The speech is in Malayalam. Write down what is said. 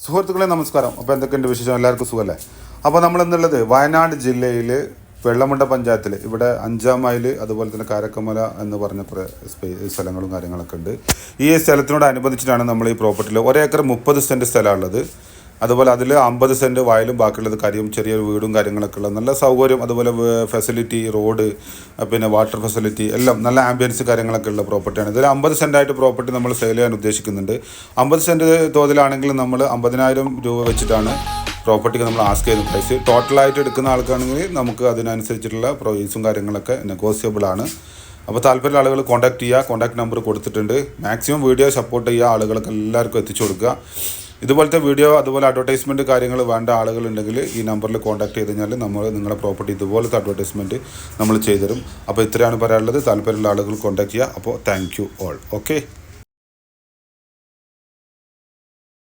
സുഹൃത്തുക്കളെ നമസ്കാരം. അപ്പോൾ എന്തൊക്കെയുണ്ട് വിശേഷം? എല്ലാവർക്കും സുഖമല്ലേ? അപ്പോൾ നമ്മളിന്നുള്ളത് വയനാട് ജില്ലയിൽ വെള്ളമുണ്ട പഞ്ചായത്തിൽ ഇവിടെ 5-ാം മൈൽ അതുപോലെ തന്നെ കാരക്കമല എന്ന് പറഞ്ഞ കുറേ സ്ഥലങ്ങളും കാര്യങ്ങളൊക്കെ ഉണ്ട്. ഈ സ്ഥലത്തിനോടനുബന്ധിച്ചിട്ടാണ് നമ്മൾ ഈ പ്രോപ്പർട്ടിയിൽ 1 ഏക്കർ 30 സെൻറ്റ് സ്ഥലമുള്ളത്. അതുപോലെ അതിൽ 50 സെൻറ്റ് വയലും ബാക്കിയുള്ളത് കരിയും ചെറിയൊരു വീടും കാര്യങ്ങളൊക്കെ ഉള്ള നല്ല സൗകര്യം, അതുപോലെ ഫെസിലിറ്റി, റോഡ്, പിന്നെ വാട്ടർ ഫെസിലിറ്റി എല്ലാം നല്ല ആംബിയൻസ് കാര്യങ്ങളൊക്കെ ഉള്ള പ്രോപ്പർട്ടിയാണ്. ഇതിൽ 50 സെൻറ്റായിട്ട് പ്രോപ്പർട്ടി നമ്മൾ സെയിൽ ചെയ്യാൻ ഉദ്ദേശിക്കുന്നുണ്ട്. 50 സെൻറ്റ് തോതിലാണെങ്കിൽ നമ്മൾ 50,000 രൂപ വെച്ചിട്ടാണ് പ്രോപ്പർട്ടിക്ക് നമ്മൾ ആസ്ക് ചെയ്യുന്ന പ്രൈസ്. ടോട്ടലായിട്ട് എടുക്കുന്ന ആൾക്കാണെങ്കിൽ നമുക്ക് അതിനനുസരിച്ചിട്ടുള്ള പ്രൈസും കാര്യങ്ങളൊക്കെ നെഗോസിയബിൾ ആണ്. അപ്പോൾ താല്പര്യമുള്ള ആളുകൾ കോൺടാക്ട് ചെയ്യുക. കോൺടാക്ട് നമ്പർ കൊടുത്തിട്ടുണ്ട്. മാക്സിമം വീഡിയോ സപ്പോർട്ട് ചെയ്യുക, ആളുകൾക്ക് എല്ലാവർക്കും എത്തിച്ചു കൊടുക്കുക. ഇതുപോലത്തെ വീഡിയോ അതുപോലെ അഡ്വർടൈസ്മെൻറ്റ് കാര്യങ്ങൾ വേണ്ട ആളുകളുണ്ടെങ്കിൽ ഈ നമ്പറിൽ കോൺടാക്ട് ചെയ്ത് കഴിഞ്ഞാൽ നിങ്ങളുടെ പ്രോപ്പർട്ടി ഇതുപോലത്തെ അഡ്വർടൈസ്മെൻറ്റ് നമ്മൾ ചെയ്തുതരും. അപ്പോൾ ഇത്രയാണ് പറയാനുള്ളത്. താല്പര്യമുള്ള ആളുകൾ കോൺടാക്ട് ചെയ്യുക. അപ്പോൾ താങ്ക് യു ഓൾ. ഓക്കെ.